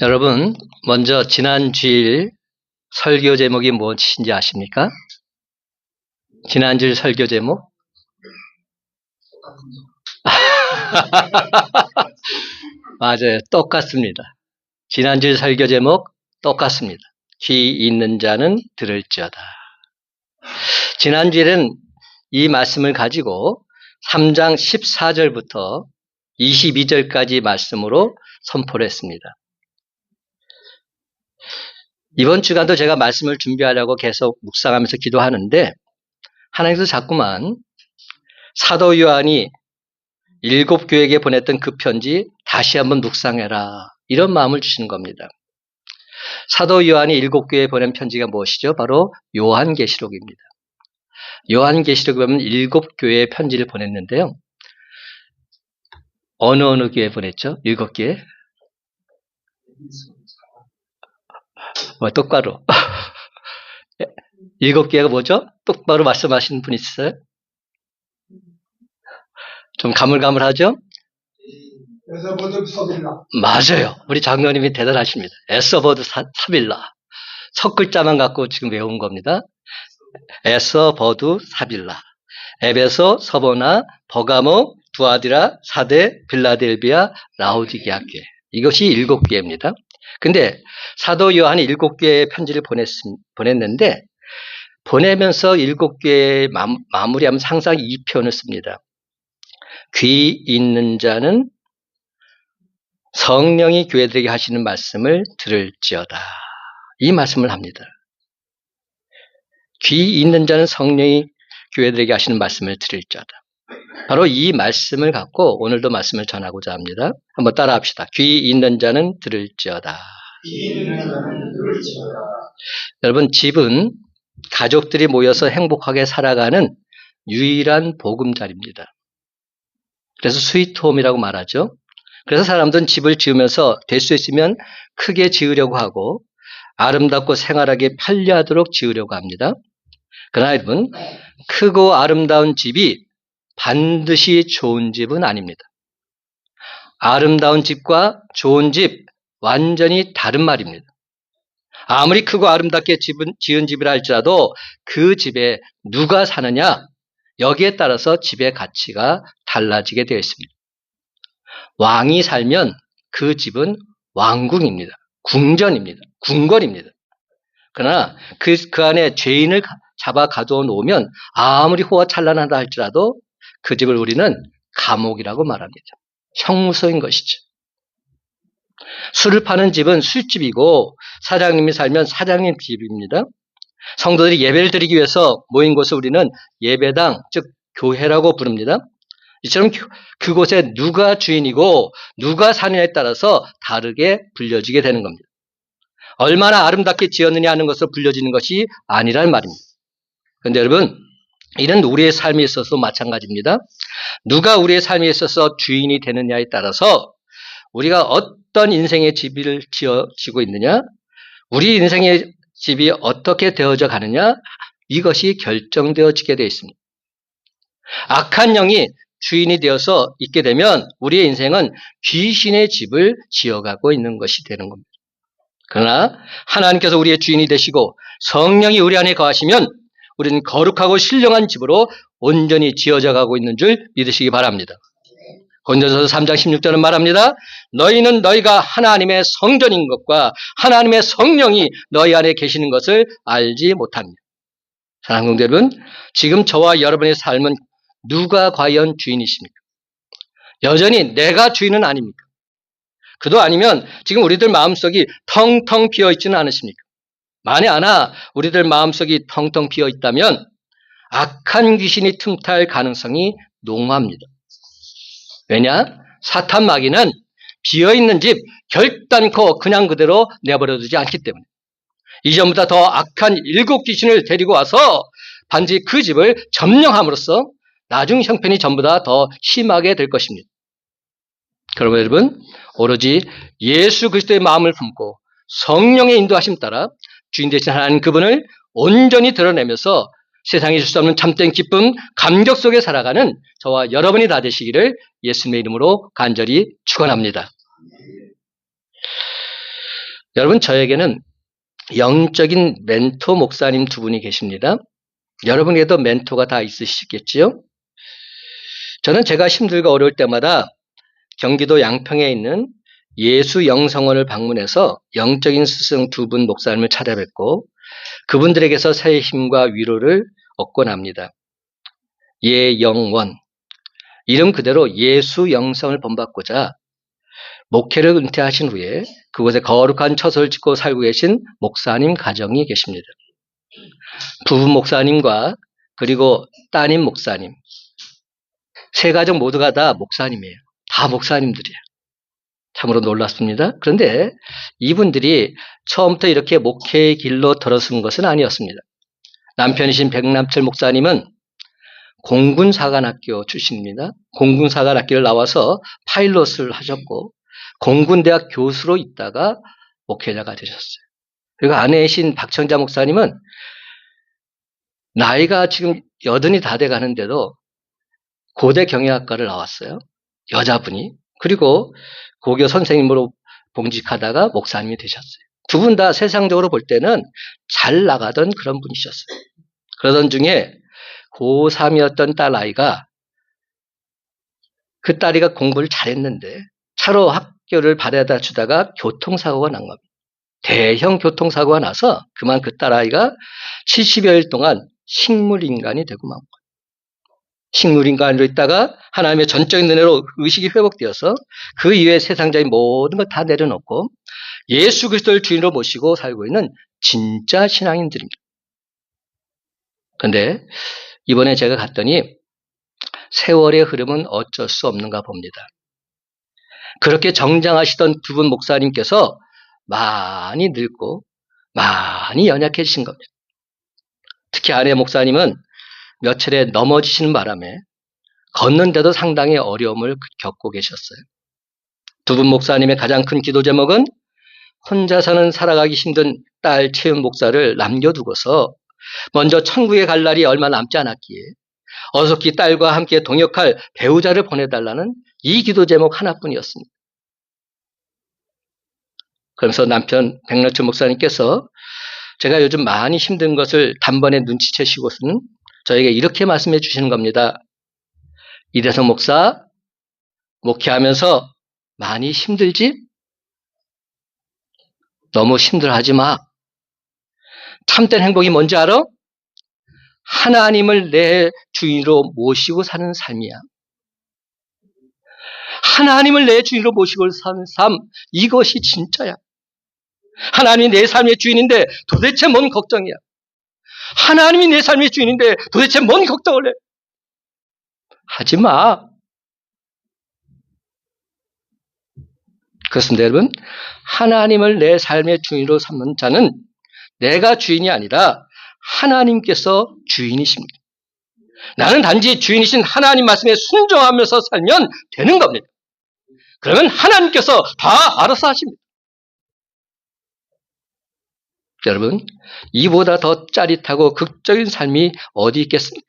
여러분, 먼저 지난 주일 설교 제목이 무엇인지 아십니까? 지난 주일 설교 제목? 맞아요. 똑같습니다. 지난 주일 설교 제목 똑같습니다. 귀 있는 자는 들을지어다. 지난 주일은 이 말씀을 가지고 3장 14절부터 22절까지 말씀으로 선포를 했습니다. 이번 주간도 제가 말씀을 준비하려고 계속 묵상하면서 기도하는데 하나님께서 자꾸만 사도 요한이 7교회에게 보냈던 그 편지 다시 한번 묵상해라 이런 마음을 주시는 겁니다. 사도 요한이 7교회에 보낸 편지가 무엇이죠? 바로 요한계시록입니다. 요한계시록에 보면 7교회에 편지를 보냈는데요. 어느 교회에 보냈죠? 7교회? 똑바로. 7교회가 뭐죠? 똑바로 말씀하시는 분 있어요? 좀 가물가물하죠? 에서버드 사빌라. 맞아요. 우리 장로님이 대단하십니다. 에서버드 사빌라. 첫 글자만 갖고 지금 외운 겁니다. 에서버드 사빌라. 에베소, 서보나, 버가모, 두아디라, 사데, 빌라델비아, 라오디게아 교회. 이것이 7교회입니다. 근데 사도 요한이 7교회에 편지를 보냈는데 보내면서 7교회에 마무리하면서 항상 이 표현을 씁니다. 귀 있는 자는 성령이 교회들에게 하시는 말씀을 들을지어다. 이 말씀을 합니다. 귀 있는 자는 성령이 교회들에게 하시는 말씀을 들을지어다. 바로 이 말씀을 갖고 오늘도 말씀을 전하고자 합니다. 한번 따라 합시다. 귀 있는 자는 들을지어다. 귀 있는 자는 들을지어다. 여러분, 집은 가족들이 모여서 행복하게 살아가는 유일한 보금자리입니다. 그래서 스위트홈이라고 말하죠. 그래서 사람들은 집을 지으면서 될 수 있으면 크게 지으려고 하고 아름답고 생활하기 편리하도록 지으려고 합니다. 그러나 여러분, 크고 아름다운 집이 반드시 좋은 집은 아닙니다. 아름다운 집과 좋은 집 완전히 다른 말입니다. 아무리 크고 아름답게 지은 집이라 할지라도 그 집에 누가 사느냐, 여기에 따라서 집의 가치가 달라지게 되어 있습니다. 왕이 살면 그 집은 왕궁입니다. 궁전입니다. 궁궐입니다. 그러나 그 안에 죄인을 잡아 가두어 놓으면 아무리 호화찬란하다 할지라도 그 집을 우리는 감옥이라고 말합니다. 형무소인 것이죠. 술을 파는 집은 술집이고 사장님이 살면 사장님 집입니다. 성도들이 예배를 드리기 위해서 모인 곳을 우리는 예배당, 즉 교회라고 부릅니다. 이처럼 그곳에 누가 주인이고 누가 사느냐에 따라서 다르게 불려지게 되는 겁니다. 얼마나 아름답게 지었느냐 하는 것으로 불려지는 것이 아니란 말입니다. 그런데 여러분, 이는 우리의 삶에 있어서 마찬가지입니다. 누가 우리의 삶에 있어서 주인이 되느냐에 따라서 우리가 어떤 인생의 집을 지고 있느냐, 우리 인생의 집이 어떻게 되어져 가느냐, 이것이 결정되어지게 되어 있습니다. 악한 영이 주인이 되어서 있게 되면 우리의 인생은 귀신의 집을 지어가고 있는 것이 되는 겁니다. 그러나 하나님께서 우리의 주인이 되시고 성령이 우리 안에 거하시면 우리는 거룩하고 신령한 집으로 온전히 지어져 가고 있는 줄 믿으시기 바랍니다. 고린도전서 3장 16절은 말합니다. 너희는 너희가 하나님의 성전인 것과 하나님의 성령이 너희 안에 계시는 것을 알지 못합니다. 사랑하는 성도 여러분, 지금 저와 여러분의 삶은 누가 과연 주인이십니까? 여전히 내가 주인은 아닙니까? 그도 아니면 지금 우리들 마음속이 텅텅 비어있지는 않으십니까? 만에 하나 우리들 마음속이 텅텅 비어있다면 악한 귀신이 틈탈 가능성이 농후합니다. 왜냐? 사탄 마귀는 비어있는 집 결단코 그냥 그대로 내버려두지 않기 때문에 이전보다 더 악한 7 귀신을 데리고 와서 반드시 그 집을 점령함으로써 나중 형편이 전보다 더 심하게 될 것입니다. 그러므로 여러분, 오로지 예수 그리스도의 마음을 품고 성령의 인도하심 따라 주인 되신 하나님 그분을 온전히 드러내면서 세상에 줄 수 없는 참된 기쁨, 감격 속에 살아가는 저와 여러분이 다 되시기를 예수님의 이름으로 간절히 축원합니다. 여러분, 저에게는 영적인 멘토 목사님 두 분이 계십니다. 여러분에게도 멘토가 다 있으시겠지요? 저는 제가 힘들고 어려울 때마다 경기도 양평에 있는 예수 영성원을 방문해서 영적인 스승 두 분 목사님을 찾아뵙고 그분들에게서 새 힘과 위로를 얻곤 합니다. 예영원, 이름 그대로 예수 영성을 본받고자 목회를 은퇴하신 후에 그곳에 거룩한 처소를 짓고 살고 계신 목사님 가정이 계십니다. 부부 목사님과 그리고 따님 목사님, 세 가정 모두가 다 목사님이에요. 다 목사님들이에요. 참으로 놀랐습니다. 그런데 이분들이 처음부터 이렇게 목회의 길로 들어선 것은 아니었습니다. 남편이신 백남철 목사님은 공군사관학교 출신입니다. 공군사관학교를 나와서 파일럿을 하셨고 공군대학 교수로 있다가 목회자가 되셨어요. 그리고 아내이신 박청자 목사님은 나이가 지금 80이 다 돼가는데도 고대 경영학과를 나왔어요. 여자분이. 그리고 고교 선생님으로 봉직하다가 목사님이 되셨어요. 두 분 다 세상적으로 볼 때는 잘 나가던 그런 분이셨어요. 그러던 중에 고3이었던 딸 아이가, 그 딸이가 공부를 잘했는데 차로 학교를 바래다 주다가 교통사고가 난 겁니다. 대형 교통사고가 나서 그만 그 딸 아이가 70여일 동안 식물인간이 되고 만 거예요. 식물인간으로 있다가 하나님의 전적인 은혜로 의식이 회복되어서 그 이외의 세상적인 모든 걸 다 내려놓고 예수 그리스도를 주인으로 모시고 살고 있는 진짜 신앙인들입니다. 그런데 이번에 제가 갔더니 세월의 흐름은 어쩔 수 없는가 봅니다. 그렇게 정장하시던 두 분 목사님께서 많이 늙고 많이 연약해지신 겁니다. 특히 아내 목사님은 며칠에 넘어지시는 바람에 걷는데도 상당히 어려움을 겪고 계셨어요. 두 분 목사님의 가장 큰 기도 제목은 혼자서는 살아가기 힘든 딸 채은 목사를 남겨두고서 먼저 천국에 갈 날이 얼마 남지 않았기에 어석히 딸과 함께 동역할 배우자를 보내달라는 이 기도 제목 하나뿐이었습니다. 그러면서 남편 백락철 목사님께서 제가 요즘 많이 힘든 것을 단번에 눈치채시고서는 저에게 이렇게 말씀해 주시는 겁니다. 이대성 목사, 목회하면서 많이 힘들지? 너무 힘들어하지 마. 참된 행복이 뭔지 알아? 하나님을 내 주인으로 모시고 사는 삶이야. 하나님을 내 주인으로 모시고 사는 삶, 이것이 진짜야. 하나님이 내 삶의 주인인데 도대체 뭔 걱정이야? 하나님이 내 삶의 주인인데 도대체 뭔 걱정을 해? 하지 마. 그렇습니다, 여러분. 하나님을 내 삶의 주인으로 삼는 자는 내가 주인이 아니라 하나님께서 주인이십니다. 나는 단지 주인이신 하나님 말씀에 순종하면서 살면 되는 겁니다. 그러면 하나님께서 다 알아서 하십니다. 여러분, 이보다 더 짜릿하고 극적인 삶이 어디 있겠습니까?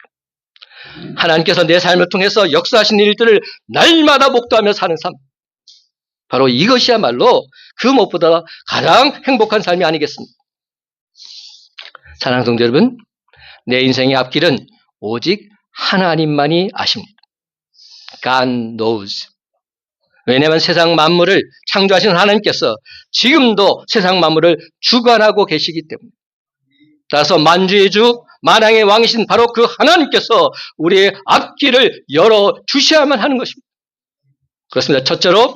하나님께서 내 삶을 통해서 역사하신 일들을 날마다 목도하며 사는 삶. 바로 이것이야말로 그 무엇보다 가장 행복한 삶이 아니겠습니까? 사랑하는 성도 여러분, 내 인생의 앞길은 오직 하나님만이 아십니다. God knows. 왜냐하면 세상 만물을 창조하신 하나님께서 지금도 세상 만물을 주관하고 계시기 때문에. 따라서 만주의 주, 만왕의 왕이신 바로 그 하나님께서 우리의 앞길을 열어주셔야만 하는 것입니다. 그렇습니다. 첫째로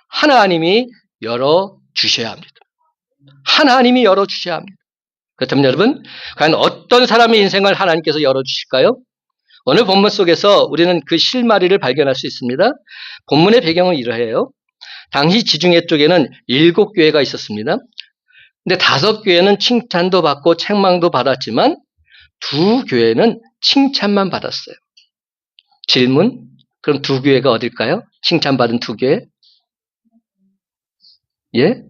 하나님이 열어주셔야 합니다. 하나님이 열어주셔야 합니다. 그렇다면 여러분, 과연 어떤 사람의 인생을 하나님께서 열어주실까요? 오늘 본문 속에서 우리는 그 실마리를 발견할 수 있습니다. 본문의 배경은 이러해요. 당시 지중해 쪽에는 7교회가 있었습니다. 근데 5교회는 칭찬도 받고 책망도 받았지만 2교회는 칭찬만 받았어요. 질문? 그럼 2교회가 어딜까요? 칭찬받은 2교회? 예?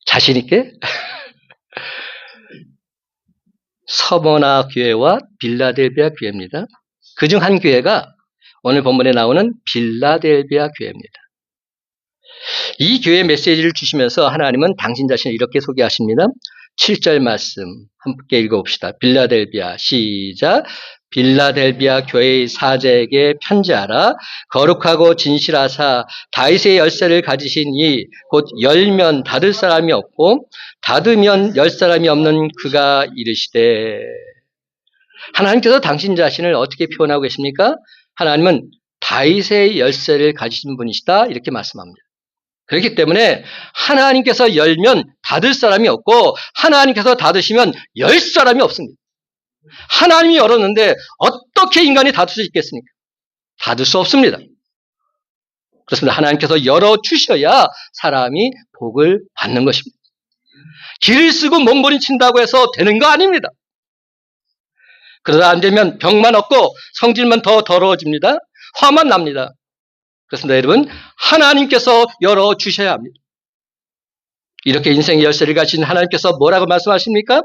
자신 있게? 서머나 교회와 빌라델비아 교회입니다. 그중 한 교회가 오늘 본문에 나오는 빌라델비아 교회입니다. 이 교회 메시지를 주시면서 하나님은 당신 자신을 이렇게 소개하십니다. 7절 말씀 함께 읽어봅시다. 빌라델비아 시작. 빌라델비아 교회의 사제에게 편지하라. 거룩하고 진실하사 다윗의 열쇠를 가지신 이 곧 열면 닫을 사람이 없고 닫으면 열 사람이 없는 그가 이르시되. 하나님께서 당신 자신을 어떻게 표현하고 계십니까? 하나님은 다윗의 열쇠를 가지신 분이시다 이렇게 말씀합니다. 그렇기 때문에 하나님께서 열면 닫을 사람이 없고 하나님께서 닫으시면 열 사람이 없습니다. 하나님이 열었는데 어떻게 인간이 닫을 수 있겠습니까? 닫을 수 없습니다. 그렇습니다. 하나님께서 열어주셔야 사람이 복을 받는 것입니다. 길을 쓰고 몸부림친다고 해서 되는 거 아닙니다. 그러다 안 되면 병만 얻고 성질만 더 더러워집니다. 화만 납니다. 그렇습니다. 여러분, 하나님께서 열어주셔야 합니다. 이렇게 인생의 열쇠를 가진 하나님께서 뭐라고 말씀하십니까?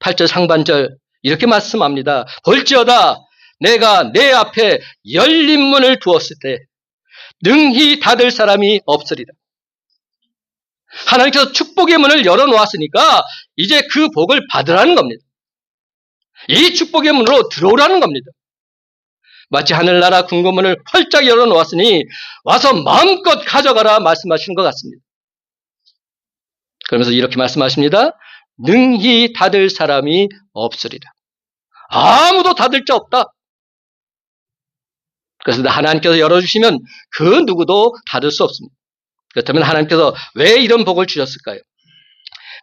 8절 상반절 이렇게 말씀합니다. 볼지어다 내가 내 앞에 열린 문을 두었을 때 능히 닫을 사람이 없으리라. 하나님께서 축복의 문을 열어놓았으니까 이제 그 복을 받으라는 겁니다. 이 축복의 문으로 들어오라는 겁니다. 마치 하늘나라 궁궐문을 활짝 열어놓았으니 와서 마음껏 가져가라 말씀하시는 것 같습니다. 그러면서 이렇게 말씀하십니다. 능히 닫을 사람이 없으리라. 아무도 닫을 자 없다. 그래서 하나님께서 열어주시면 그 누구도 닫을 수 없습니다. 그렇다면 하나님께서 왜 이런 복을 주셨을까요?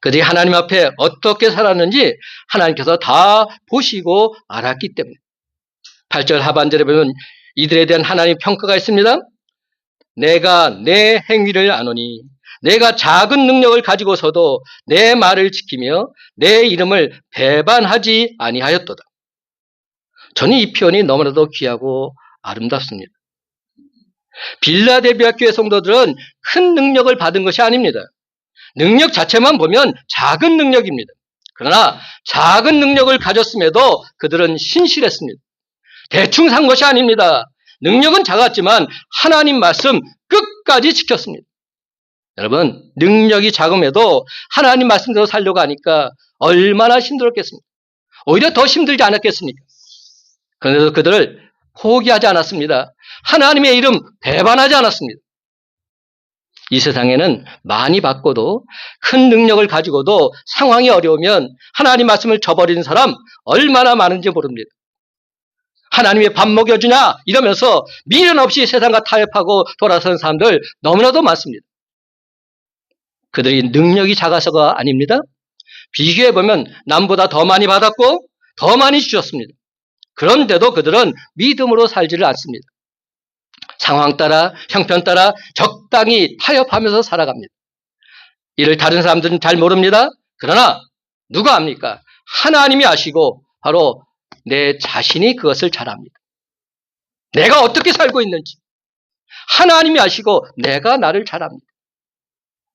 그들이 하나님 앞에 어떻게 살았는지 하나님께서 다 보시고 알았기 때문에. 8절 하반절에 보면 이들에 대한 하나님의 평가가 있습니다. 내가 내 행위를 아노니 내가 작은 능력을 가지고서도 내 말을 지키며 내 이름을 배반하지 아니하였도다. 저는 이 표현이 너무나도 귀하고 아름답습니다. 빌라델비아 교회 성도들은 큰 능력을 받은 것이 아닙니다. 능력 자체만 보면 작은 능력입니다. 그러나 작은 능력을 가졌음에도 그들은 신실했습니다. 대충 산 것이 아닙니다. 능력은 작았지만 하나님 말씀 끝까지 지켰습니다. 여러분, 능력이 작음에도 하나님 말씀대로 살려고 하니까 얼마나 힘들었겠습니까? 오히려 더 힘들지 않았겠습니까? 그런데도 그들을 포기하지 않았습니다. 하나님의 이름 배반하지 않았습니다. 이 세상에는 많이 받고도 큰 능력을 가지고도 상황이 어려우면 하나님 말씀을 저버리는 사람 얼마나 많은지 모릅니다. 하나님이 밥 먹여주냐 이러면서 미련 없이 세상과 타협하고 돌아서는 사람들 너무나도 많습니다. 그들이 능력이 작아서가 아닙니다. 비교해보면 남보다 더 많이 받았고 더 많이 주셨습니다. 그런데도 그들은 믿음으로 살지를 않습니다. 상황 따라 형편 따라 적당히 타협하면서 살아갑니다. 이를 다른 사람들은 잘 모릅니다. 그러나 누가 압니까? 하나님이 아시고 바로 내 자신이 그것을 잘 압니다. 내가 어떻게 살고 있는지 하나님이 아시고 내가 나를 잘 압니다.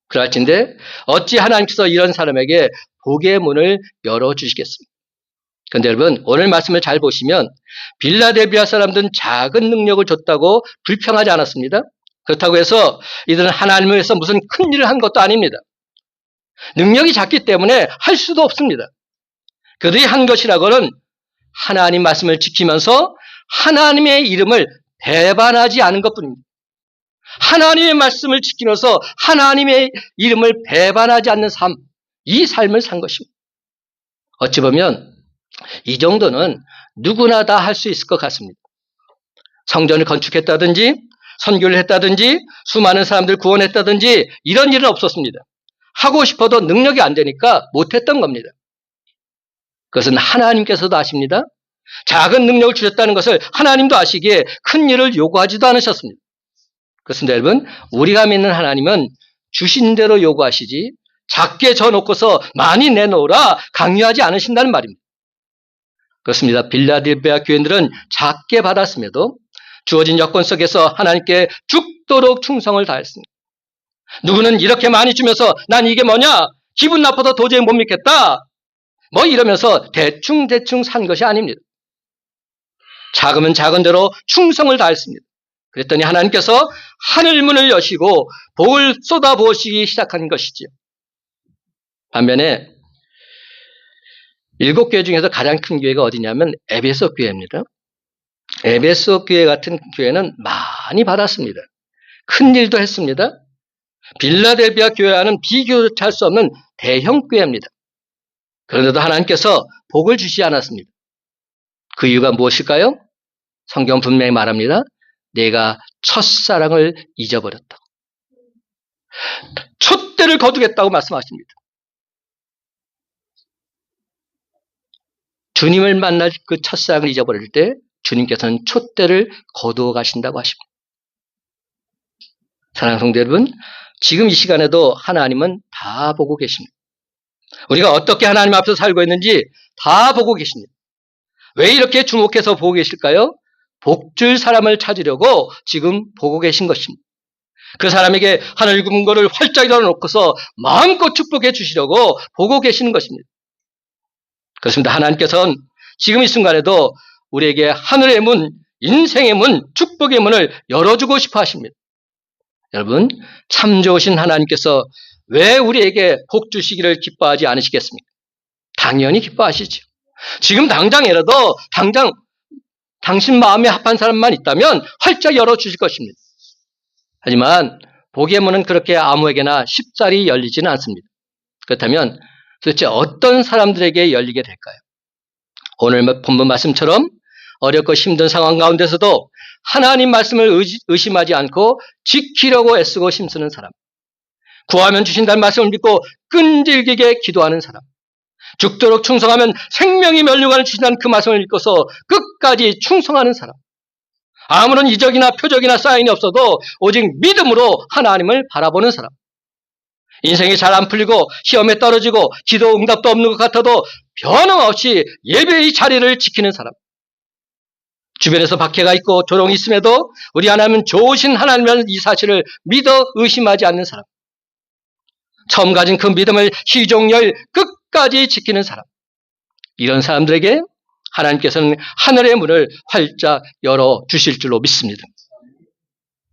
그럴진데 어찌 하나님께서 이런 사람에게 복의 문을 열어주시겠습니까? 그런데 여러분, 오늘 말씀을 잘 보시면 빌라델비아 사람들은 작은 능력을 줬다고 불평하지 않았습니다. 그렇다고 해서 이들은 하나님을 위해서 무슨 큰 일을 한 것도 아닙니다. 능력이 작기 때문에 할 수도 없습니다. 그들이 한 것이라고는 하나님 말씀을 지키면서 하나님의 이름을 배반하지 않은 것뿐입니다. 하나님의 말씀을 지키면서 하나님의 이름을 배반하지 않는 삶, 이 삶을 산 것입니다. 어찌 보면 이 정도는 누구나 다 할 수 있을 것 같습니다. 성전을 건축했다든지 선교를 했다든지 수많은 사람들 구원했다든지 이런 일은 없었습니다. 하고 싶어도 능력이 안 되니까 못했던 겁니다. 그것은 하나님께서도 아십니다. 작은 능력을 주셨다는 것을 하나님도 아시기에 큰 일을 요구하지도 않으셨습니다. 그렇습니다, 여러분. 우리가 믿는 하나님은 주신 대로 요구하시지 작게 져놓고서 많이 내놓으라 강요하지 않으신다는 말입니다. 그렇습니다. 빌라델비아 교인들은 작게 받았음에도 주어진 여건 속에서 하나님께 죽도록 충성을 다했습니다. 누구는 이렇게 많이 주면서 난 이게 뭐냐? 기분 나빠서 도저히 못 믿겠다. 뭐 이러면서 대충 산 것이 아닙니다. 작으면 작은 대로 충성을 다했습니다. 그랬더니 하나님께서 하늘 문을 여시고 복을 쏟아부으시기 시작한 것이지요. 반면에 7교회 중에서 가장 큰 교회가 어디냐면 에베소 교회입니다. 에베소 교회 같은 교회는 많이 받았습니다. 큰 일도 했습니다. 빌라델비아 교회와는 비교할 수 없는 대형 교회입니다. 그런데도 하나님께서 복을 주시지 않았습니다. 그 이유가 무엇일까요? 성경 분명히 말합니다. 내가 첫사랑을 잊어버렸다. 촛대를 거두겠다고 말씀하십니다. 주님을 만날 그 첫사랑을 잊어버릴 때 주님께서는 촛대를 거두어 가신다고 하십니다. 사랑하는 성도 여러분, 지금 이 시간에도 하나님은 다 보고 계십니다. 우리가 어떻게 하나님 앞에서 살고 있는지 다 보고 계십니다. 왜 이렇게 주목해서 보고 계실까요? 복줄 사람을 찾으려고 지금 보고 계신 것입니다. 그 사람에게 하늘 금고를 활짝 열어놓고서 마음껏 축복해 주시려고 보고 계시는 것입니다. 그렇습니다. 하나님께서는 지금 이 순간에도 우리에게 하늘의 문, 인생의 문, 축복의 문을 열어주고 싶어 하십니다. 여러분, 참 좋으신 하나님께서 왜 우리에게 복 주시기를 기뻐하지 않으시겠습니까? 당연히 기뻐하시죠. 지금 당장이라도 당장 당신 마음에 합한 사람만 있다면 활짝 열어주실 것입니다. 하지만 복의 문은 그렇게 아무에게나 쉽사리 열리지는 않습니다. 그렇다면 도대체 어떤 사람들에게 열리게 될까요? 오늘 본문 말씀처럼 어렵고 힘든 상황 가운데서도 하나님 말씀을 의심하지 않고 지키려고 애쓰고 힘쓰는 사람, 구하면 주신다는 말씀을 믿고 끈질기게 기도하는 사람, 죽도록 충성하면 생명이 멸류관을 주신다는 그 말씀을 믿고서 끝까지 충성하는 사람, 아무런 이적이나 표적이나 사인이 없어도 오직 믿음으로 하나님을 바라보는 사람, 인생이 잘 안 풀리고 시험에 떨어지고 기도 응답도 없는 것 같아도 변함없이 예배의 자리를 지키는 사람, 주변에서 박해가 있고 조롱이 있음에도 우리 하나님은 좋으신 하나님이라는 이 사실을 믿어 의심하지 않는 사람, 처음 가진 그 믿음을 희종열 끝까지 지키는 사람, 이런 사람들에게 하나님께서는 하늘의 문을 활짝 열어주실 줄로 믿습니다.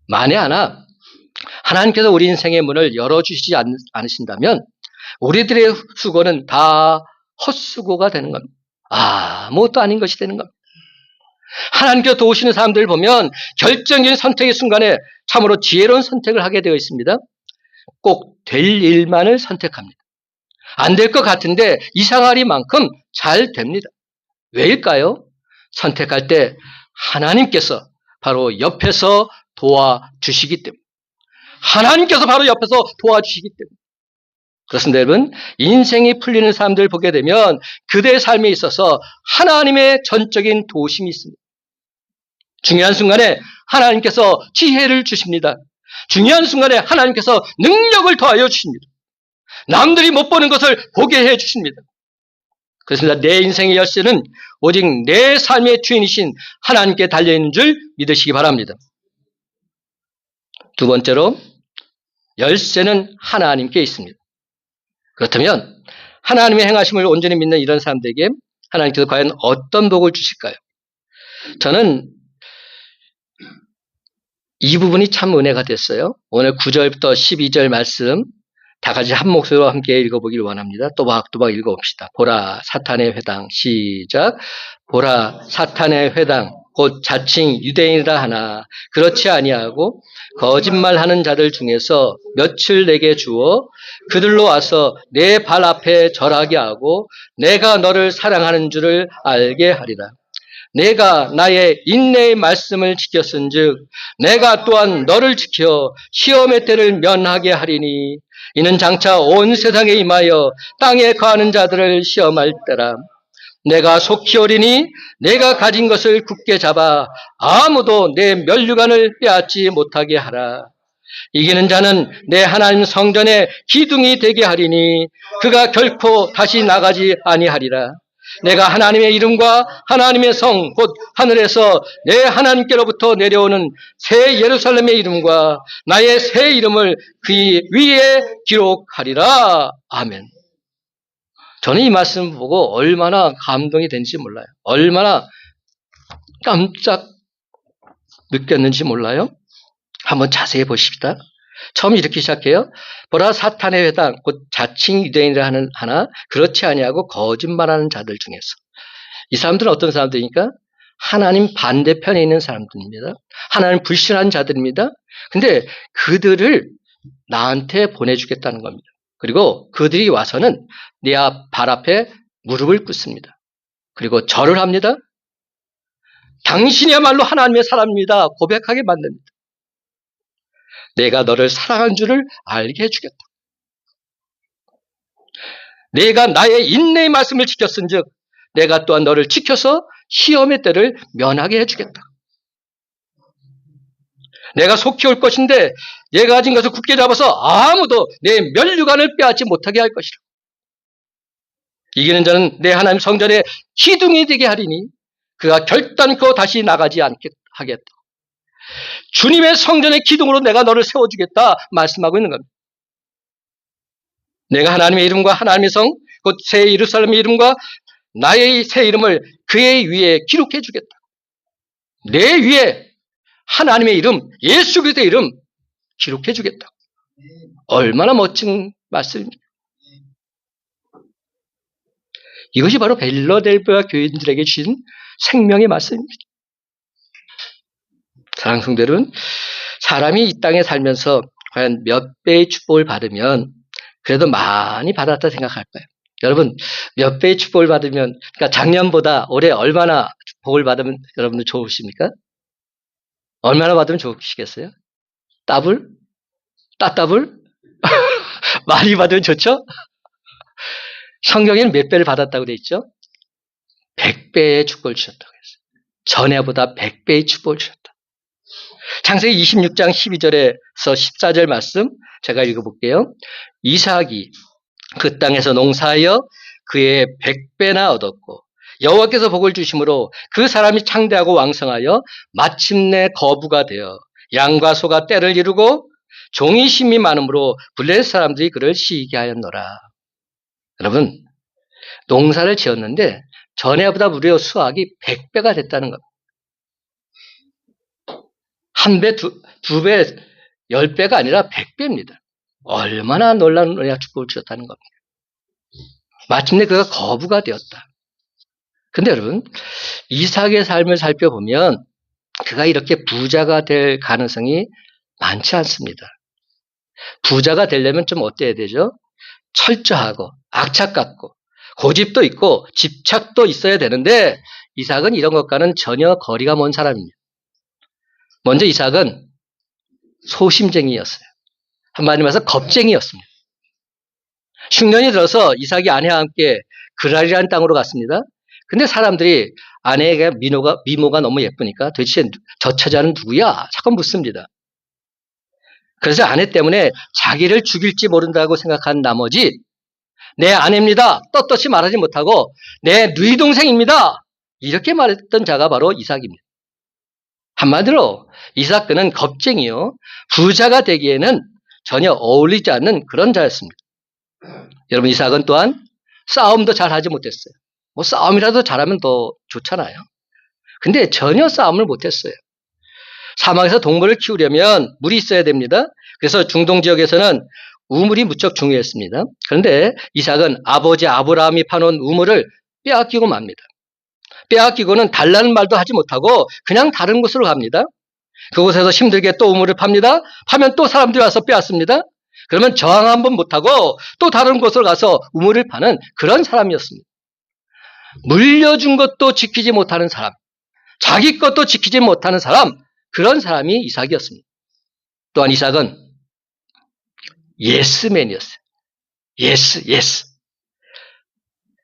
만에 하나 하나님께서 우리 인생의 문을 열어주시지 않으신다면 우리들의 수고는 다 헛수고가 되는 겁니다. 아무것도 아닌 것이 되는 겁니다. 하나님께서 도우시는 사람들을 보면 결정적인 선택의 순간에 참으로 지혜로운 선택을 하게 되어 있습니다. 꼭 될 일만을 선택합니다. 안 될 것 같은데 이상하리만큼 잘 됩니다. 왜일까요? 선택할 때 하나님께서 바로 옆에서 도와주시기 때문에, 하나님께서 바로 옆에서 도와주시기 때문에. 그렇습니다, 여러분. 인생이 풀리는 사람들을 보게 되면 그들의 삶에 있어서 하나님의 전적인 도우심이 있습니다. 중요한 순간에 하나님께서 지혜를 주십니다. 중요한 순간에 하나님께서 능력을 더하여 주십니다. 남들이 못 보는 것을 보게 해 주십니다. 그렇습니다. 내 인생의 열쇠는 오직 내 삶의 주인이신 하나님께 달려있는 줄 믿으시기 바랍니다. 두 번째로, 열쇠는 하나님께 있습니다. 그렇다면 하나님의 행하심을 온전히 믿는 이런 사람들에게 하나님께서 과연 어떤 복을 주실까요? 저는 이 부분이 참 은혜가 됐어요. 오늘 9절부터 12절 말씀 다 같이 한 목소리로 함께 읽어보길 원합니다. 또박또박 읽어봅시다. 보라 사탄의 회당, 시작. 보라 사탄의 회당 곧 자칭 유대인이라 하나 그렇지 아니하고 거짓말하는 자들 중에서 며칠 내게 주어 그들로 와서 내 발 앞에 절하게 하고 내가 너를 사랑하는 줄을 알게 하리라. 내가 나의 인내의 말씀을 지켰은즉 내가 또한 너를 지켜 시험의 때를 면하게 하리니 이는 장차 온 세상에 임하여 땅에 거하는 자들을 시험할 때라. 내가 속히 오리니 내가 가진 것을 굳게 잡아 아무도 내 면류관을 빼앗지 못하게 하라. 이기는 자는 내 하나님 성전의 기둥이 되게 하리니 그가 결코 다시 나가지 아니하리라. 내가 하나님의 이름과 하나님의 성 곧 하늘에서 내 하나님께로부터 내려오는 새 예루살렘의 이름과 나의 새 이름을 그 위에 기록하리라. 아멘. 저는 이 말씀 보고 얼마나 감동이 된지 몰라요. 얼마나 깜짝 느꼈는지 몰라요? 한번 자세히 보십시다. 처음 이렇게 시작해요. 보라 사탄의 회당 곧 자칭 유대인이라 하는 하나 그렇지 아니하고 거짓말하는 자들 중에서 이 사람들은 어떤 사람들입니까? 하나님 반대편에 있는 사람들입니다. 하나님 불신한 자들입니다. 근데 그들을 나한테 보내주겠다는 겁니다. 그리고 그들이 와서는 네 발 앞에 무릎을 꿇습니다. 그리고 절을 합니다. 당신이야말로 하나님의 사람입니다. 고백하게 만듭니다. 내가 너를 사랑한 줄을 알게 해주겠다. 내가 나의 인내의 말씀을 지켰은즉 내가 또한 너를 지켜서 시험의 때를 면하게 해주겠다. 내가 속히 올 것인데 내가 가진 것을 굳게 잡아서 아무도 내 면류관을 빼앗지 못하게 할 것이라. 이기는 자는 내 하나님 성전의 기둥이 되게 하리니 그가 결단코 다시 나가지 않게 하겠다. 주님의 성전의 기둥으로 내가 너를 세워주겠다 말씀하고 있는 겁니다. 내가 하나님의 이름과 하나님의 성, 곧 새 예루살렘의 이름과 나의 새 이름을 그의 위에 기록해 주겠다. 내 위에 하나님의 이름, 예수 그리스도의 이름 기록해 주겠다. 얼마나 멋진 말씀입니까? 이것이 바로 빌라델비아 교인들에게 주신 생명의 말씀입니다. 사랑하는 성도 여러분, 사람이 이 땅에 살면서 과연 몇 배의 축복을 받으면 그래도 많이 받았다 생각할 거예요. 여러분, 몇 배의 축복을 받으면, 그러니까 작년보다 올해 얼마나 복을 받으면 여러분들 좋으십니까? 얼마나 받으면 좋으시겠어요? 더블? 따더블? 많이 받으면 좋죠? 성경에는 몇 배를 받았다고 되어 있죠? 100배의 축복을 주셨다고 했어요. 전에보다 100배의 축복을 주셨다. 창세기 26장 12절에서 14절 말씀 제가 읽어볼게요. 이삭이 그 땅에서 농사하여 그의 100배나 얻었고 여호와께서 복을 주심으로 그 사람이 창대하고 왕성하여 마침내 거부가 되어 양과 소가 떼를 이루고 종이 심이 많음으로 블레셋 사람들이 그를 시기게 하였노라. 여러분, 농사를 지었는데 전에보다 무려 수확이 100배가 됐다는 겁니다. 한 배, 두 배, 10배가 아니라 100배입니다. 얼마나 놀라운 은혜와 축복을 주셨다는 겁니다. 마침내 그가 거부가 되었다. 근데 여러분, 이삭의 삶을 살펴보면 그가 이렇게 부자가 될 가능성이 많지 않습니다. 부자가 되려면 좀 어때야 되죠? 철저하고 악착같고 고집도 있고 집착도 있어야 되는데 이삭은 이런 것과는 전혀 거리가 먼 사람입니다. 먼저 이삭은 소심쟁이였어요. 한마디로 말해서 겁쟁이였습니다. 흉년이 들어서 이삭이 아내와 함께 그랄이라는 땅으로 갔습니다. 근데 사람들이 아내에게 미모가 너무 예쁘니까 도대체 저 처자는 누구야? 자꾸 묻습니다. 그래서 아내 때문에 자기를 죽일지 모른다고 생각한 나머지 내 아내입니다. 떳떳이 말하지 못하고 내 누이 동생입니다. 이렇게 말했던 자가 바로 이삭입니다. 한마디로 이삭 그는 겁쟁이요. 부자가 되기에는 전혀 어울리지 않는 그런 자였습니다. 여러분, 이삭은 또한 싸움도 잘 하지 못했어요. 뭐 싸움이라도 잘하면 더 좋잖아요. 근데 전혀 싸움을 못했어요. 사막에서 동물을 키우려면 물이 있어야 됩니다. 그래서 중동 지역에서는 우물이 무척 중요했습니다. 그런데 이삭은 아버지 아브라함이 파놓은 우물을 빼앗기고 맙니다. 빼앗기고는 달라는 말도 하지 못하고 그냥 다른 곳으로 갑니다. 그곳에서 힘들게 또 우물을 팝니다. 파면 또 사람들이 와서 빼앗습니다. 그러면 저항 한번 못하고 또 다른 곳으로 가서 우물을 파는 그런 사람이었습니다. 물려준 것도 지키지 못하는 사람, 자기 것도 지키지 못하는 사람, 그런 사람이 이삭이었습니다. 또한 이삭은 예스맨이었어요. 예스.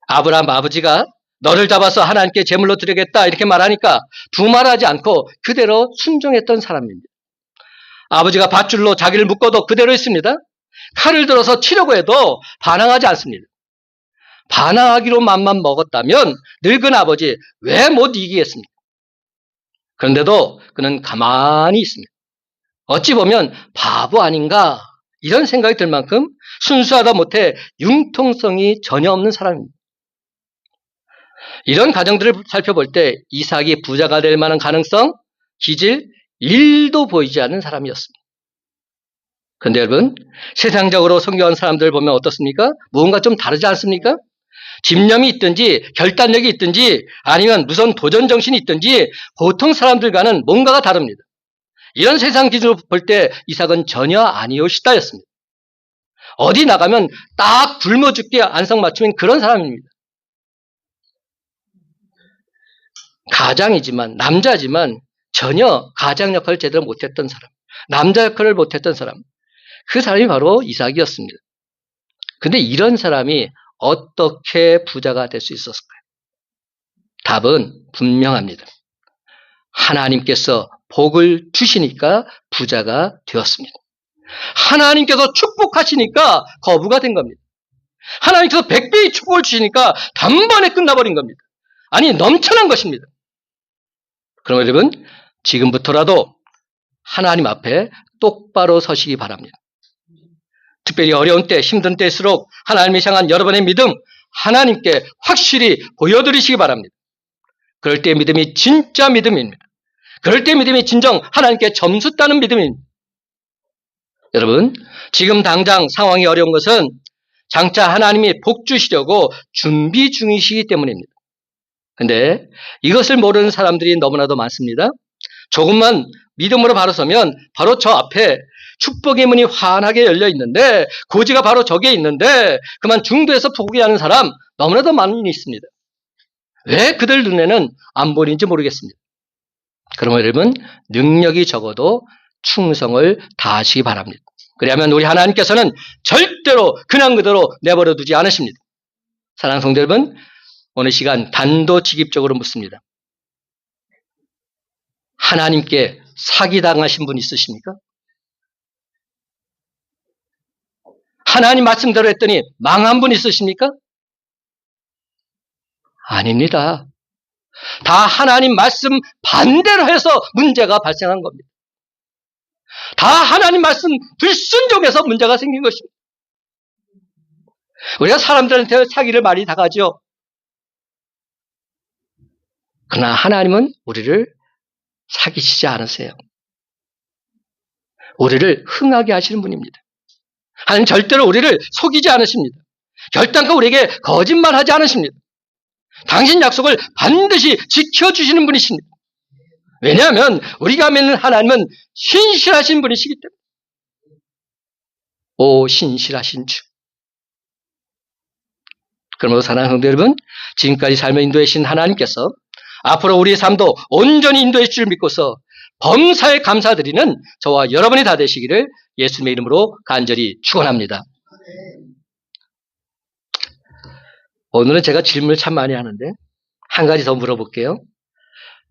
아브라함 아버지가 너를 잡아서 하나님께 제물로 드리겠다 이렇게 말하니까 두말하지 않고 그대로 순종했던 사람입니다. 아버지가 밧줄로 자기를 묶어도 그대로 했습니다. 칼을 들어서 치려고 해도 반항하지 않습니다. 반항하기로 맘만 먹었다면 늙은 아버지 왜 못 이기겠습니까? 그런데도 그는 가만히 있습니다. 어찌 보면 바보 아닌가 이런 생각이 들 만큼 순수하다 못해 융통성이 전혀 없는 사람입니다. 이런 가정들을 살펴볼 때 이삭이 부자가 될 만한 가능성, 기질 일도 보이지 않는 사람이었습니다. 그런데 여러분, 세상적으로 성경한 사람들 보면 어떻습니까? 무언가 좀 다르지 않습니까? 집념이 있든지 결단력이 있든지 아니면 무슨 도전 정신이 있든지 보통 사람들과는 뭔가가 다릅니다. 이런 세상 기준으로 볼 때 이삭은 전혀 아니오시다였습니다. 어디 나가면 딱 굶어 죽게 안성맞춤인 그런 사람입니다. 가장이지만 남자지만 전혀 가장 역할을 제대로 못했던 사람, 남자 역할을 못했던 사람, 그 사람이 바로 이삭이었습니다. 근데 이런 사람이 어떻게 부자가 될 수 있었을까요? 답은 분명합니다. 하나님께서 복을 주시니까 부자가 되었습니다. 하나님께서 축복하시니까 거부가 된 겁니다. 하나님께서 100배의 축복을 주시니까 단번에 끝나버린 겁니다. 아니, 넘쳐난 것입니다. 그럼 여러분, 지금부터라도 하나님 앞에 똑바로 서시기 바랍니다. 특별히 어려운 때, 힘든 때일수록 하나님을 향한 여러분의 믿음, 하나님께 확실히 보여드리시기 바랍니다. 그럴 때 믿음이 진짜 믿음입니다. 그럴 때 믿음이 진정 하나님께 점수 따는 믿음입니다. 여러분, 지금 당장 상황이 어려운 것은 장차 하나님이 복 주시려고 준비 중이시기 때문입니다. 근데 이것을 모르는 사람들이 너무나도 많습니다. 조금만 믿음으로 바로 서면 바로 저 앞에 축복의 문이 환하게 열려 있는데 고지가 바로 저기에 있는데 그만 중도에서 포기하는 사람 너무나도 많이 있습니다. 왜 그들 눈에는 안 보이는지 모르겠습니다. 그러면 여러분, 능력이 적어도 충성을 다하시기 바랍니다. 그래야만 우리 하나님께서는 절대로 그냥 그대로 내버려 두지 않으십니다. 사랑하는 성도 여러분, 오늘 시간 단도직입적으로 묻습니다. 하나님께 사기당하신 분 있으십니까? 하나님 말씀대로 했더니 망한 분 있으십니까? 아닙니다. 다 하나님 말씀 반대로 해서 문제가 발생한 겁니다. 다 하나님 말씀 불순종해서 문제가 생긴 것입니다. 우리가 사람들한테 사기를 많이 당하죠. 그러나 하나님은 우리를 사기치지 않으세요. 우리를 흥하게 하시는 분입니다. 하나님 절대로 우리를 속이지 않으십니다. 결단코 우리에게 거짓말하지 않으십니다. 당신 약속을 반드시 지켜주시는 분이십니다. 왜냐하면 우리가 믿는 하나님은 신실하신 분이시기 때문에. 오 신실하신 주. 그러므로 사랑하는 성도 여러분, 지금까지 삶을 인도해 주신 하나님께서 앞으로 우리의 삶도 온전히 인도해 주실 줄 믿고서 범사에 감사드리는 저와 여러분이 다 되시기를 예수님의 이름으로 간절히 축원합니다. 오늘은 제가 질문을 참 많이 하는데 한 가지 더 물어볼게요.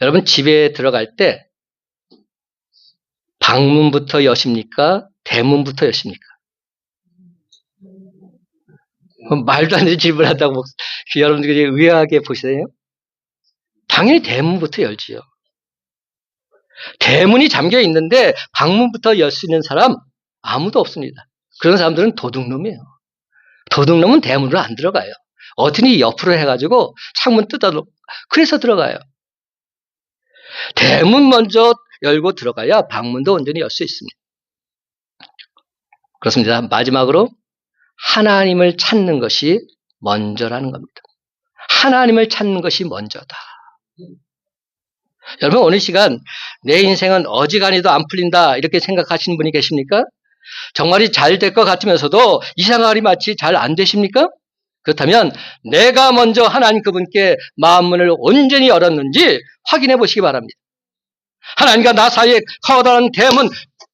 여러분 집에 들어갈 때 방문부터 여십니까? 대문부터 여십니까? 말도 안 되는 질문을 한다고 여러분들이 의아하게 보시네요. 당연히 대문부터 열지요. 대문이 잠겨 있는데 방문부터 열 수 있는 사람 아무도 없습니다. 그런 사람들은 도둑놈이에요. 도둑놈은 대문으로 안 들어가요. 어떻게 옆으로 해가지고 창문 뜯어놓고 그래서 들어가요. 대문 먼저 열고 들어가야 방문도 온전히 열 수 있습니다. 그렇습니다. 마지막으로 하나님을 찾는 것이 먼저라는 겁니다. 하나님을 찾는 것이 먼저다. 여러분 오늘 시간 내 인생은 어지간히도 안 풀린다 이렇게 생각하시는 분이 계십니까? 정말이 잘 될 것 같으면서도 이상하리 마치 잘 안 되십니까? 그렇다면 내가 먼저 하나님 그분께 마음문을 온전히 열었는지 확인해 보시기 바랍니다. 하나님과 나 사이에 커다란 대문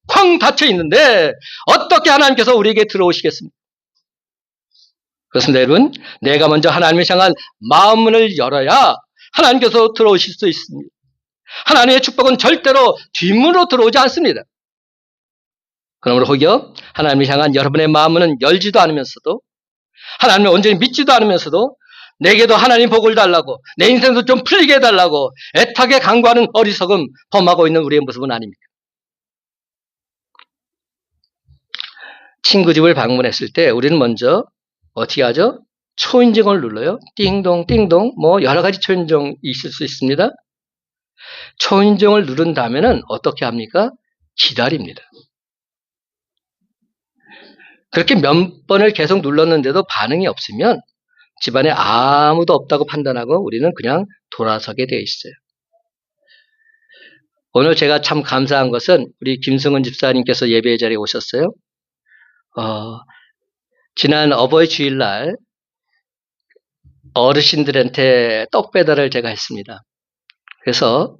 쾅 닫혀 있는데 어떻게 하나님께서 우리에게 들어오시겠습니까? 그렇습니다, 여러분. 내가 먼저 하나님을 향한 마음문을 열어야 하나님께서 들어오실 수 있습니다. 하나님의 축복은 절대로 뒷문으로 들어오지 않습니다. 그러므로 혹여 하나님을 향한 여러분의 마음문은 열지도 않으면서도 하나님을 온전히 믿지도 않으면서도 내게도 하나님 복을 달라고 내 인생도 좀 풀리게 해달라고 애타게 간구하는 어리석음 범하고 있는 우리의 모습은 아닙니까? 친구 집을 방문했을 때 우리는 먼저 어떻게 하죠? 초인종을 눌러요. 띵동 띵동 뭐 여러 가지 초인종이 있을 수 있습니다. 초인종을 누른 다음에는 어떻게 합니까? 기다립니다. 그렇게 몇 번을 계속 눌렀는데도 반응이 없으면 집안에 아무도 없다고 판단하고 우리는 그냥 돌아서게 되어 있어요. 오늘 제가 참 감사한 것은 우리 김승은 집사님께서 예배 자리에 오셨어요. 지난 어버이 주일날 어르신들한테 떡 배달을 제가 했습니다. 그래서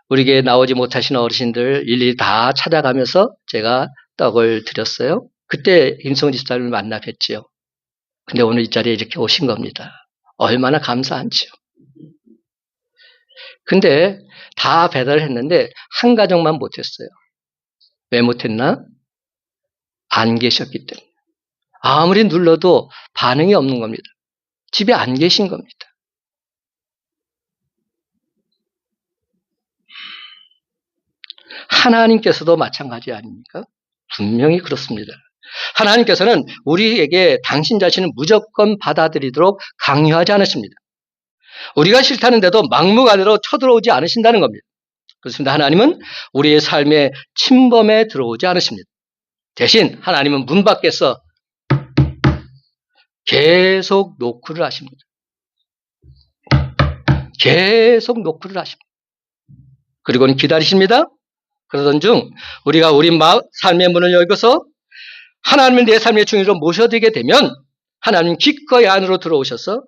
우리에게 나오지 못하신 어르신들 일일이 다 찾아가면서 제가 떡을 드렸어요. 그때 김승은 집사님을 만나 뵀지요. 근데 오늘 이 자리에 이렇게 오신 겁니다. 얼마나 감사한지요. 근데 다 배달을 했는데 한 가정만 못했어요. 왜 못했나? 안 계셨기 때문에. 아무리 눌러도 반응이 없는 겁니다. 집에 안 계신 겁니다. 하나님께서도 마찬가지 아닙니까? 분명히 그렇습니다. 하나님께서는 우리에게 당신 자신을 무조건 받아들이도록 강요하지 않으십니다. 우리가 싫다는데도 막무가내로 쳐들어오지 않으신다는 겁니다. 그렇습니다. 하나님은 우리의 삶에 침범에 들어오지 않으십니다. 대신 하나님은 문 밖에서 계속 노크를 하십니다. 계속 노크를 하십니다. 그리고는 기다리십니다. 그러던 중 우리가 우리 삶의 문을 열고서 하나님을 내 삶의 주인으로 모셔드리게 되면 하나님 기꺼이 안으로 들어오셔서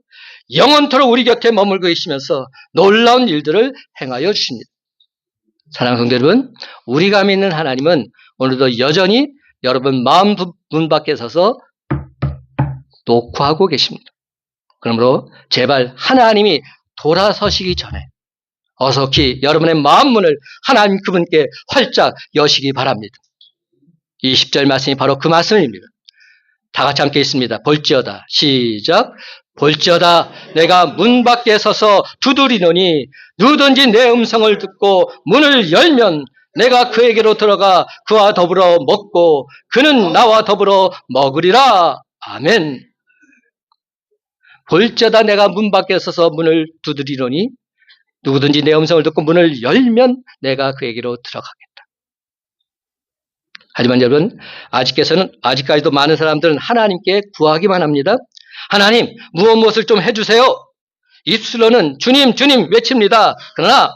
영원토록 우리 곁에 머물고 계시면서 놀라운 일들을 행하여 주십니다. 사랑하는 성도 여러분, 우리가 믿는 하나님은 오늘도 여전히 여러분 마음 문 밖에 서서 노크하고 계십니다. 그러므로 제발 하나님이 돌아서시기 전에 어석히 여러분의 마음 문을 하나님 그분께 활짝 여시기 바랍니다. 이 10절 말씀이 바로 그 말씀입니다. 다 같이 함께 있습니다. 볼지어다. 시작. 볼지어다 내가 문 밖에 서서 두드리노니 누구든지 내 음성을 듣고 문을 열면 내가 그에게로 들어가 그와 더불어 먹고 그는 나와 더불어 먹으리라. 아멘. 볼지어다 내가 문 밖에 서서 문을 두드리노니 누구든지 내 음성을 듣고 문을 열면 내가 그에게로 들어가겠다. 하지만 여러분, 아직까지도 많은 사람들은 하나님께 구하기만 합니다. 하나님, 무엇을 좀 해주세요. 입술로는 주님, 주님 외칩니다. 그러나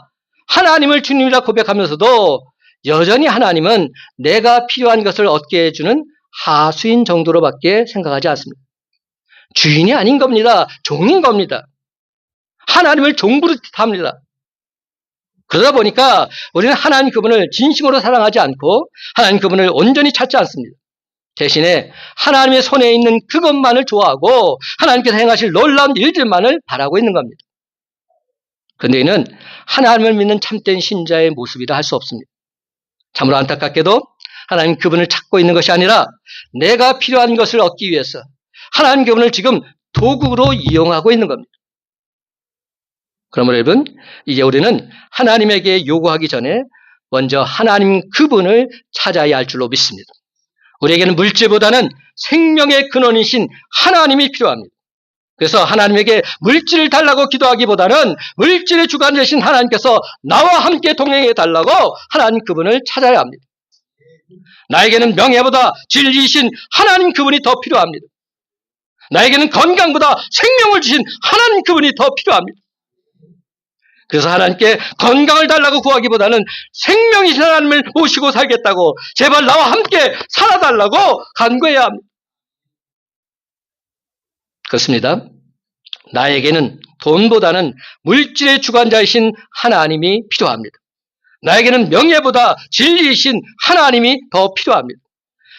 하나님을 주님이라 고백하면서도 여전히 하나님은 내가 필요한 것을 얻게 해주는 하수인 정도로밖에 생각하지 않습니다. 주인이 아닌 겁니다. 종인 겁니다. 하나님을 종부로 합니다. 그러다 보니까 우리는 하나님 그분을 진심으로 사랑하지 않고 하나님 그분을 온전히 찾지 않습니다. 대신에 하나님의 손에 있는 그것만을 좋아하고 하나님께서 행하실 놀라운 일들만을 바라고 있는 겁니다. 그런데 이는 하나님을 믿는 참된 신자의 모습이라 할 수 없습니다. 참으로 안타깝게도 하나님 그분을 찾고 있는 것이 아니라 내가 필요한 것을 얻기 위해서 하나님 그분을 지금 도구로 이용하고 있는 겁니다. 그러므로 여러분, 이제 우리는 하나님에게 요구하기 전에 먼저 하나님 그분을 찾아야 할 줄로 믿습니다. 우리에게는 물질보다는 생명의 근원이신 하나님이 필요합니다. 그래서 하나님에게 물질을 달라고 기도하기보다는 물질의 주관 되신 하나님께서 나와 함께 동행해 달라고 하나님 그분을 찾아야 합니다. 나에게는 명예보다 진리이신 하나님 그분이 더 필요합니다. 나에게는 건강보다 생명을 주신 하나님 그분이 더 필요합니다. 그래서 하나님께 건강을 달라고 구하기보다는 생명이신 하나님을 모시고 살겠다고 제발 나와 함께 살아달라고 간구해야 합니다. 그렇습니다. 나에게는 돈보다는 물질의 주관자이신 하나님이 필요합니다. 나에게는 명예보다 진리이신 하나님이 더 필요합니다.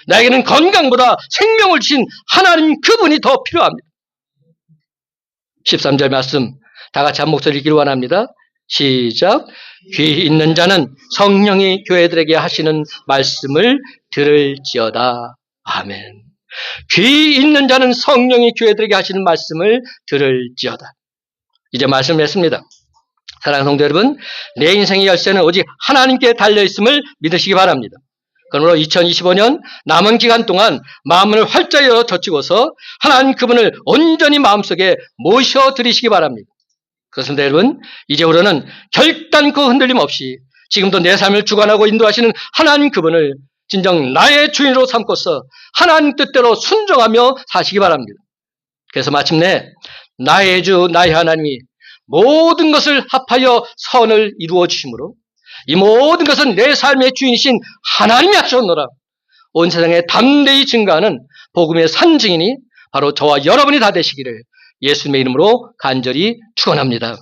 나에게는 건강보다 생명을 주신 하나님 그분이 더 필요합니다. 13절 말씀 다 같이 한 목소리 읽기를 원합니다. 시작. 귀 있는 자는 성령이 교회들에게 하시는 말씀을 들을지어다. 아멘. 귀 있는 자는 성령이 교회들에게 하시는 말씀을 들을지어다. 이제 말씀을 했습니다. 사랑하는 성도 여러분, 내 인생의 열쇠는 오직 하나님께 달려있음을 믿으시기 바랍니다. 그러므로 2025년 남은 기간 동안 마음을 활짝 열어 젖히고서 하나님 그분을 온전히 마음속에 모셔드리시기 바랍니다. 그렇습니다, 여러분. 이제부터는 결단코 흔들림 없이 지금도 내 삶을 주관하고 인도하시는 하나님 그분을 진정 나의 주인으로 삼고서 하나님 뜻대로 순종하며 사시기 바랍니다. 그래서 마침내 나의 주 나의 하나님이 모든 것을 합하여 선을 이루어 주심으로 이 모든 것은 내 삶의 주인이신 하나님이 하셨노라. 온 세상에 담대히 증거하는 복음의 산증인이 바로 저와 여러분이 다 되시기를 예수님의 이름으로 간절히 축원합니다.